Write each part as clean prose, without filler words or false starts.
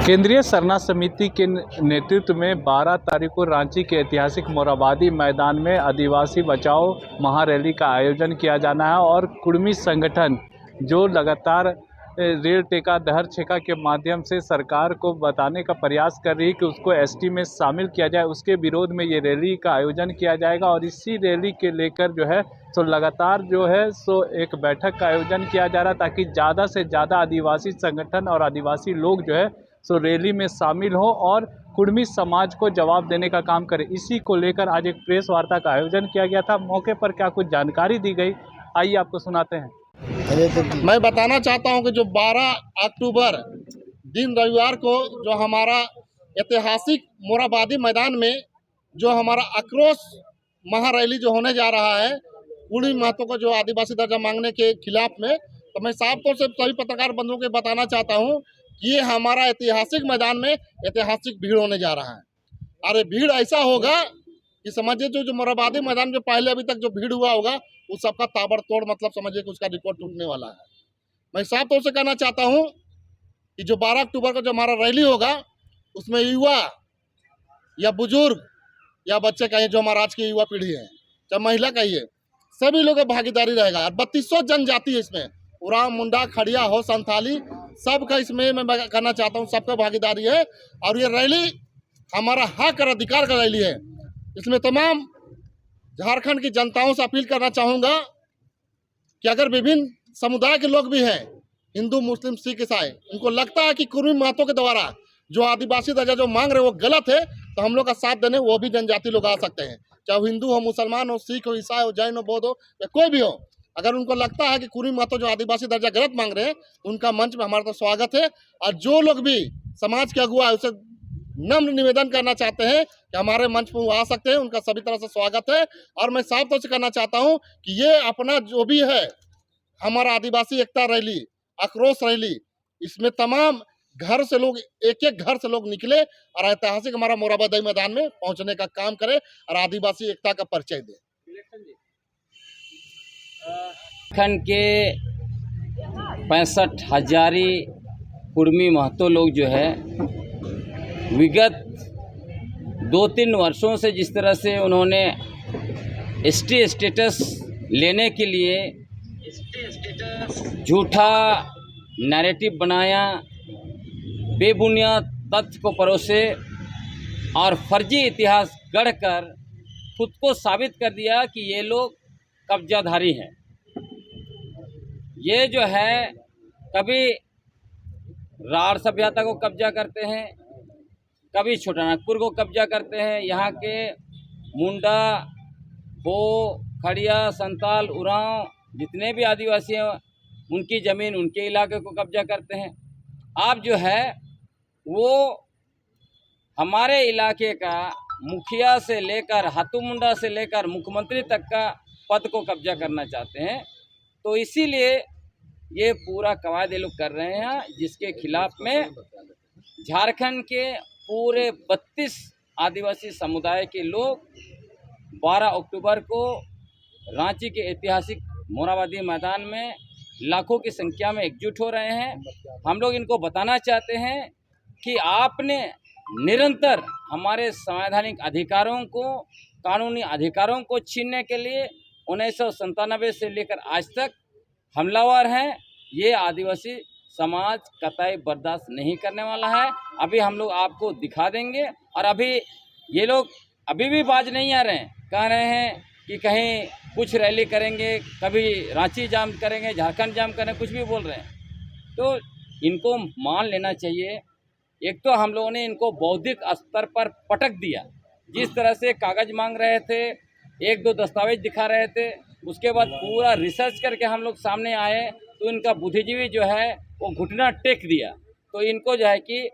केंद्रीय सरना समिति के नेतृत्व में 12 तारीख को रांची के ऐतिहासिक मोरहाबादी मैदान में आदिवासी बचाओ महारैली का आयोजन किया जाना है और कुर्मी संगठन जो लगातार रेल टेका दहर छेका के माध्यम से सरकार को बताने का प्रयास कर रही है कि उसको एसटी में शामिल किया जाए, उसके विरोध में ये रैली का आयोजन किया जाएगा। और इसी रैली के लेकर जो है सो लगातार जो है सो एक बैठक का आयोजन किया जा रहा है ताकि ज़्यादा से ज़्यादा आदिवासी संगठन और आदिवासी लोग जो है सो रैली में शामिल हो और कुर्मी समाज को जवाब देने का काम करे। इसी को लेकर आज एक प्रेस वार्ता का आयोजन किया गया था। मौके पर क्या कुछ जानकारी दी गई, आइए आपको सुनाते हैं। मैं बताना चाहता हूं कि जो 12 अक्टूबर दिन रविवार को जो हमारा ऐतिहासिक मोरहाबादी मैदान में जो हमारा आक्रोश महारैली जो होने जा रहा है कुर्मी महतो को जो आदिवासी दर्जा मांगने के खिलाफ में, तो मैं साफ तौर से सभी पत्रकार बंधुओं को बताना चाहता हूं कि ये हमारा ऐतिहासिक मैदान में ऐतिहासिक भीड़ होने जा रहा है। और ये भीड़ ऐसा होगा कि समझिए जो मोरहाबादी मैदान जो पहले अभी तक जो भीड़ हुआ होगा उस सबका ताबड़तोड़ मतलब समझिए कि उसका रिकॉर्ड टूटने वाला है। मैं साफ तौर से कहना चाहता हूं कि जो 12 अक्टूबर को जो हमारा रैली होगा उसमें युवा या बुजुर्ग या बच्चे कहिए, जो हमारा आज की युवा पीढ़ी है, चाहे महिला कहिए, सभी लोगों की भागीदारी रहेगा। और 3200 जनजाति है इसमें, उरांव, मुंडा, खड़िया हो, संथाली, सबका इसमें मैं कहना चाहता हूँ सबका भागीदारी है। और ये रैली हमारा हक और अधिकार का रैली है। इसमें तमाम झारखंड की जनताओं से अपील करना चाहूँगा कि अगर विभिन्न समुदाय के लोग भी हैं, हिंदू, मुस्लिम, सिख, ईसाई, उनको लगता है कि कुर्मी महतो के द्वारा जो आदिवासी दर्जा जो मांग रहे हैं वो गलत है, तो हम लोग का साथ देने वो भी जनजाति लोग आ सकते हैं, चाहे वो हिंदू हो, मुसलमान हो, सिख हो, ईसाई हो, जैन हो, बौद्ध हो या कोई भी हो। अगर उनको लगता है कि कुर्मी महतो जो आदिवासी दर्जा गलत मांग रहे हैं, उनका मंच में हमारा तो स्वागत है। और जो लोग भी समाज के अगुआ है उसे नम्र निवेदन करना चाहते हैं कि हमारे मंच पर वो आ सकते हैं, उनका सभी तरह से स्वागत है। और मैं साफ तौर से कहना चाहता हूं कि ये अपना जो भी है हमारा आदिवासी एकता रैली, आक्रोश रैली, इसमें तमाम घर से लोग, एक एक घर से लोग निकले और ऐतिहासिक हमारा मोरहाबादी मैदान में पहुंचने का काम करे और आदिवासी एकता का परिचय दे। झारखंड के 65,000 कुर्मी महतो लोग जो है विगत 2-3 वर्षों से जिस तरह से उन्होंने एसटी स्टेटस लेने के लिए झूठा नैरेटिव बनाया, बेबुनियाद तथ्य को परोसे और फर्जी इतिहास गढ़कर खुद को साबित कर दिया कि ये लोग कब्जाधारी हैं। ये जो है कभी राढ़ सभ्यता को कब्जा करते हैं, कभी छोटानागपुर को कब्जा करते हैं, यहाँ के मुंडा, हो, खड़िया, संताल, उरांव जितने भी आदिवासी हैं उनकी ज़मीन, उनके इलाके को कब्जा करते हैं। आप जो है वो हमारे इलाके का मुखिया से लेकर हाथू मुंडा से लेकर मुख्यमंत्री तक का पद को कब्जा करना चाहते हैं। तो इसीलिए ये पूरा कवायद ये लोग कर रहे हैं, जिसके खिलाफ में झारखंड के पूरे 32 आदिवासी समुदाय के लोग 12 अक्टूबर को रांची के ऐतिहासिक मोरहाबादी मैदान में लाखों की संख्या में एकजुट हो रहे हैं। हम लोग इनको बताना चाहते हैं कि आपने निरंतर हमारे संवैधानिक अधिकारों को, कानूनी अधिकारों को छीनने के लिए 1997 से लेकर आज तक हमलावर हैं। ये आदिवासी समाज कतई बर्दाश्त नहीं करने वाला है। अभी हम लोग आपको दिखा देंगे। और अभी ये लोग अभी भी बाज नहीं आ रहे हैं, कह रहे हैं कि कहीं कुछ रैली करेंगे, कभी रांची जाम करेंगे, झारखंड जाम करेंगे, कुछ भी बोल रहे हैं। तो इनको मान लेना चाहिए। एक तो हम लोगों ने इनको बौद्धिक स्तर पर पटक दिया, जिस तरह से कागज़ मांग रहे थे, 1-2 दस्तावेज दिखा रहे थे, उसके बाद पूरा रिसर्च करके हम लोग सामने आए तो इनका बुद्धिजीवी जो है वो घुटना टेक दिया। तो इनको जो है कि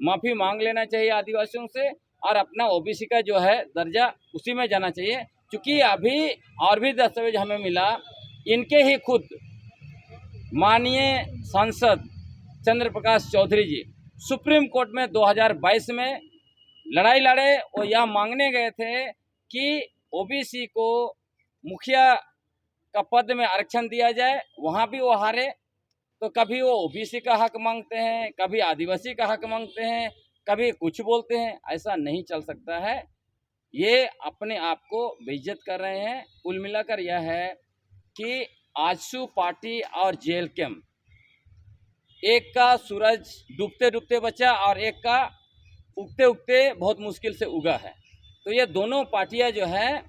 माफ़ी मांग लेना चाहिए आदिवासियों से और अपना ओबीसी का जो है दर्जा उसी में जाना चाहिए। क्योंकि अभी और भी दस्तावेज हमें मिला, इनके ही खुद माननीय सांसद चंद्र प्रकाश चौधरी जी सुप्रीम कोर्ट में 2022 में लड़ाई लड़े और यह मांगने गए थे कि ओबीसी को मुखिया का पद में आरक्षण दिया जाए, वहाँ भी वो हारे। तो कभी वो ओबीसी का हक मांगते हैं, कभी आदिवासी का हक मांगते हैं, कभी कुछ बोलते हैं। ऐसा नहीं चल सकता है। ये अपने आप को बेइज्जत कर रहे हैं। कुल मिलाकर यह है कि आजसू पार्टी और जेल कैंप, एक का सूरज डूबते डूबते बचा और एक का उगते उगते बहुत मुश्किल से उगा है। तो ये दोनों पार्टियां जो है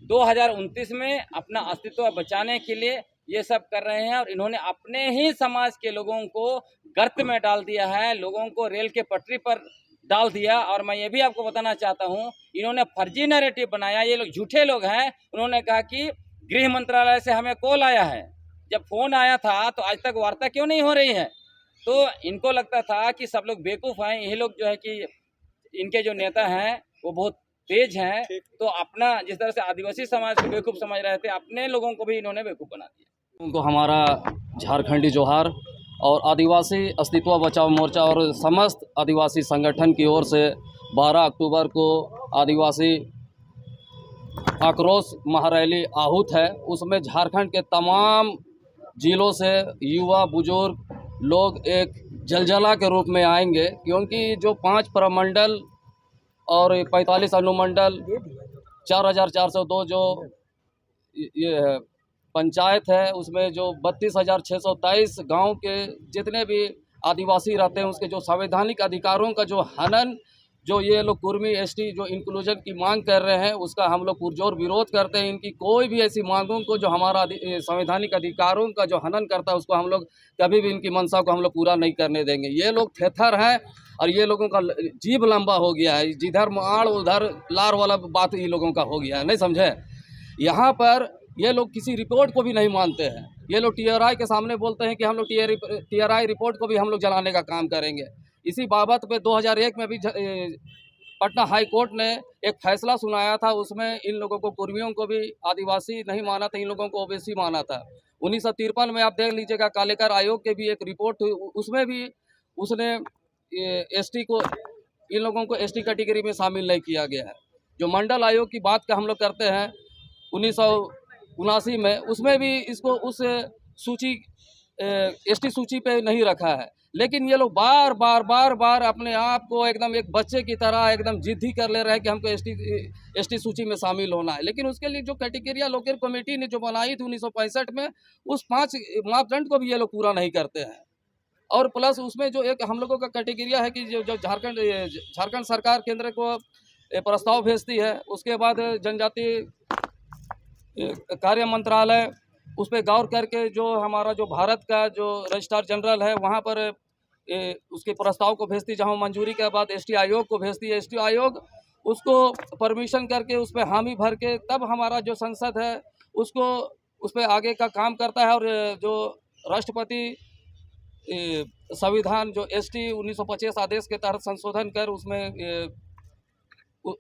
2029 में अपना अस्तित्व बचाने के लिए ये सब कर रहे हैं, और इन्होंने अपने ही समाज के लोगों को गर्त में डाल दिया है, लोगों को रेल के पटरी पर डाल दिया। और मैं ये भी आपको बताना चाहता हूँ, इन्होंने फर्जी नैरेटिव बनाया। ये लोग झूठे लोग हैं। उन्होंने कहा कि गृह मंत्रालय से हमें कॉल आया है। जब फोन आया था तो आज तक वार्ता क्यों नहीं हो रही है? तो इनको लगता था कि सब लोग बेवकूफ़ हैं। यही लोग जो है कि इनके जो नेता हैं वो बहुत तेज हैं, तो अपना जिस तरह से आदिवासी समाज को बेवकूफ़ समझ रहे थे, अपने लोगों को भी इन्होंने बेवकूफ़ बना दिया। उनको हमारा झारखंडी जोहार और आदिवासी अस्तित्व बचाओ मोर्चा और समस्त आदिवासी संगठन की ओर से 12 अक्टूबर को आदिवासी आक्रोश महारैली आहूत है। उसमें झारखंड के तमाम जिलों से युवा बुजुर्ग लोग एक जलजला के रूप में आएंगे, क्योंकि जो 5 प्रमंडल और 45 अनुमंडल 4402 जो ये है पंचायत है, उसमें जो 32,623 गांव के जितने भी आदिवासी रहते हैं उसके जो संवैधानिक अधिकारों का जो हनन जो ये लोग कुर्मी एसटी जो इंक्लूजन की मांग कर रहे हैं, उसका हम लोग पुरजोर विरोध करते हैं। इनकी कोई भी ऐसी मांगों को जो हमारा संवैधानिक अधिकारों का जो हनन करता है उसको हम लोग कभी भी इनकी मंशा को हम लोग पूरा नहीं करने देंगे। ये लोग थेथर हैं और ये लोगों का जीभ लंबा हो गया है। जिधर माड़ उधर लार वाला बात ये लोगों का हो गया है, नहीं समझे। यहाँ पर ये लोग किसी रिपोर्ट को भी नहीं मानते हैं। ये लोग टीआरआई के सामने बोलते हैं कि हम लोग टीआरआई रिपोर्ट को भी हम लोग जलाने का काम करेंगे। इसी बाबत पे 2001 में भी पटना हाई कोर्ट ने एक फैसला सुनाया था। उसमें इन लोगों को कुर्मियों को भी आदिवासी नहीं माना था, इन लोगों को ओबीसी माना था। 1953 में आप देख लीजिएगा कालेकर आयोग के भी एक रिपोर्ट हुई, उसमें भी उसने एसटी को इन लोगों को एसटी कैटेगरी में शामिल नहीं किया गया है। जो मंडल आयोग की बात का हम लोग करते हैं 1979 में, उसमें भी इसको उस सूची एसटी सूची पे नहीं रखा है। लेकिन ये लोग बार बार अपने आप को एकदम एक बच्चे की तरह एकदम जिद्दी कर ले रहे हैं कि हमको एसटी सूची में शामिल होना है। लेकिन उसके लिए जो कैटेगरिया लोकल कमेटी ने जो बनाई थी 1965 में, उस 5 मापदंड को भी ये लोग पूरा नहीं करते हैं। और प्लस उसमें जो एक हम लोगों का कैटेगरिया है कि जो झारखंड सरकार केंद्र को प्रस्ताव भेजती है, उसके बाद जनजातीय कार्य मंत्रालय उस पर गौर करके जो हमारा जो भारत का जो रजिस्ट्रार जनरल है वहाँ पर उसके प्रस्ताव को भेजती, जहाँ मंजूरी के बाद एसटी आयोग को भेजती है। एसटी आयोग उसको परमिशन करके उस पर हामी भर के तब हमारा जो संसद है उसको उस पर आगे का काम करता है। और जो राष्ट्रपति संविधान जो एसटी 1950 आदेश के तहत संशोधन कर उसमें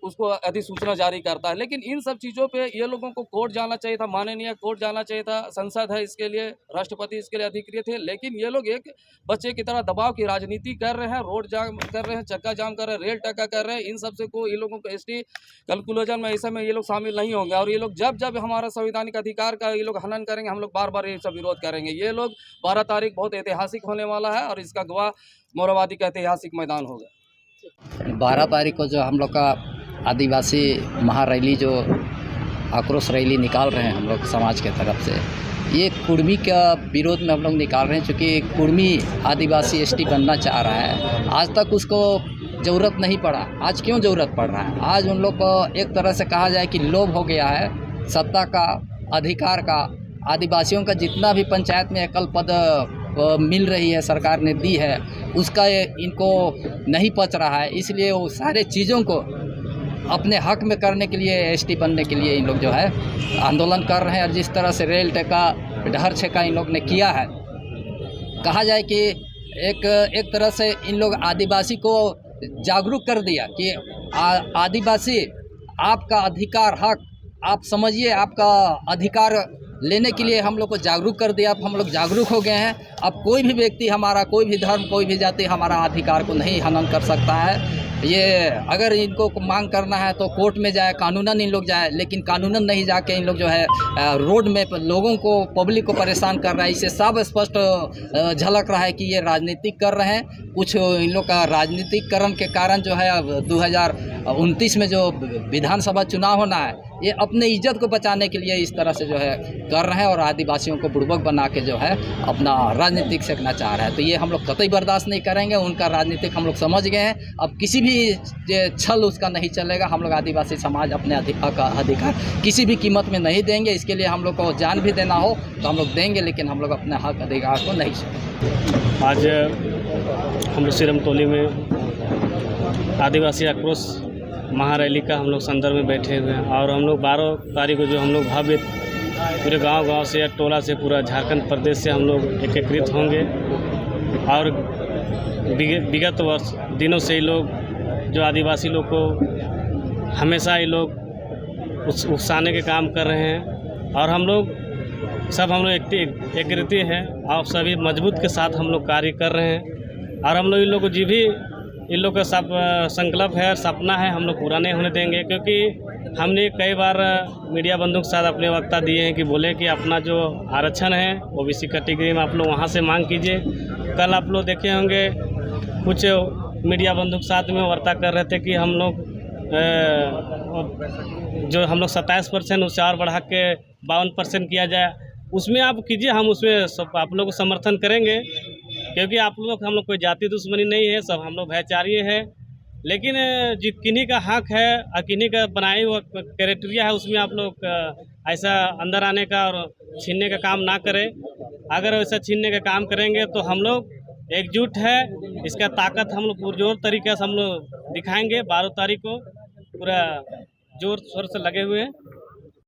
उसको अधिसूचना जारी करता है। लेकिन इन सब चीज़ों पे ये लोगों को कोर्ट जाना चाहिए था, माननीय कोर्ट जाना चाहिए था। संसद है इसके लिए, राष्ट्रपति इसके लिए अधिकृत है। लेकिन ये लोग एक बच्चे की तरह दबाव की राजनीति कर रहे हैं, रोड जाम कर रहे हैं, चक्का जाम कर रहे हैं, रेल टक्का कर रहे हैं। इन सब से को ये लोगों को एसटी कंक्लूजन में ऐसे में ये लोग शामिल नहीं होंगे। और ये लोग जब हमारा संवैधानिक अधिकार का ये लोग हनन करेंगे, हम लोग बार ये सब विरोध करेंगे। ये लोग 12 तारीख बहुत ऐतिहासिक होने वाला है और इसका गवाह मोरवादी का ऐतिहासिक मैदान होगा। 12 तारीख को जो हम लोग का आदिवासी महारैली जो आक्रोश रैली निकाल रहे हैं हम लोग समाज के तरफ से, ये कुर्मी का विरोध में हम लोग निकाल रहे हैं। चूँकि कुर्मी आदिवासी एसटी बनना चाह रहा है, आज तक उसको ज़रूरत नहीं पड़ा। आज क्यों ज़रूरत पड़ रहा है? आज उन लोग को एक तरह से कहा जाए कि लोभ हो गया है सत्ता का, अधिकार का। आदिवासियों का जितना भी पंचायत में एकल पद मिल रही है, सरकार ने दी है, उसका इनको नहीं पच रहा है। इसलिए वो सारे चीज़ों को अपने हक में करने के लिए, एसटी बनने के लिए इन लोग जो है आंदोलन कर रहे हैं। और जिस तरह से रेल टेका डहर छेका इन लोग ने किया है, कहा जाए कि एक तरह से इन लोग आदिवासी को जागरूक कर दिया कि आदिवासी आपका अधिकार हक आप समझिए, आपका अधिकार लेने के लिए हम लोग को जागरूक कर दिया। अब हम लोग जागरूक हो गए हैं। अब कोई भी व्यक्ति हमारा, कोई भी धर्म, कोई भी जाति हमारा अधिकार को नहीं हनन कर सकता है। ये अगर इनको मांग करना है तो कोर्ट में जाए, कानूनन इन लोग जाए, लेकिन कानूनन नहीं जाके इन लोग जो है रोड में लोगों को, पब्लिक को परेशान कर रहा है। इससे सब स्पष्ट झलक रहा है कि ये राजनीतिक कर रहे हैं। कुछ इन लोग का राजनीतिकरण के कारण जो है 2029 में जो विधानसभा चुनाव होना है, ये अपने इज्जत को बचाने के लिए इस तरह से जो है कर रहे हैं और आदिवासियों को बुड़बक बना के जो है अपना राजनीतिक सेकना चाह रहा है। तो ये हम लोग कतई बर्दाश्त नहीं करेंगे। उनका राजनीतिक हम लोग समझ गए हैं। अब किसी भी छल उसका नहीं चलेगा। हम लोग आदिवासी समाज अपने अधिकार किसी भी कीमत में नहीं देंगे। इसके लिए हम लोग को जान भी देना हो तो हम लोग देंगे, लेकिन हम लोग अपने हक अधिकार को नहीं छोड़ेंगे। आज हम लोग सिरमटोली में आदिवासी आक्रोश महारैली का हम लोग संदर्भ में बैठे हुए हैं और हम लोग 12 तारीख को जो हम लोग भव्य पूरे गांव से, टोला से, पूरा झारखंड प्रदेश से हम लोग एकत्रित होंगे और विगत वर्ष दिनों से ही लोग जो आदिवासी लोग को हमेशा ये लोग उकसाने के काम कर रहे हैं और हम लोग एकत्रित हैं और सभी मजबूत के साथ हम लोग कार्य कर रहे हैं और हम लोग इन लोग को जी भी इन लोग का सब संकल्प है, सपना है, हम लोग पूरा नहीं होने देंगे। क्योंकि हमने कई बार मीडिया बंधुओं के साथ अपने वक्ता दिए हैं कि बोले कि अपना जो आरक्षण है ओबीसी कैटेगरी में आप लोग वहाँ से मांग कीजिए। कल आप लोग देखे होंगे कुछ मीडिया बंधु के साथ में वार्ता कर रहे थे कि हम लोग जो हम लोग 27% उससे और बढ़ा के 52% किया जाए, उसमें आप कीजिए, हम उसमें आप लोग को समर्थन करेंगे। क्योंकि आप लोग, हम लोग कोई जाति दुश्मनी नहीं है, सब हम लोग भाईचारी है। लेकिन जो किन्हीं का हक है और किन्हीं का बनाई हुआ क्राइटेरिया है, उसमें आप लोग ऐसा अंदर आने का और छीनने का काम ना करें। अगर वैसा छीनने का काम करेंगे तो हम लोग एकजुट है, इसका ताकत हम लोग पुरजोर तरीके से हम लोग दिखाएंगे। 12 तारीख को पूरा जोर शोर से लगे हुए हैं।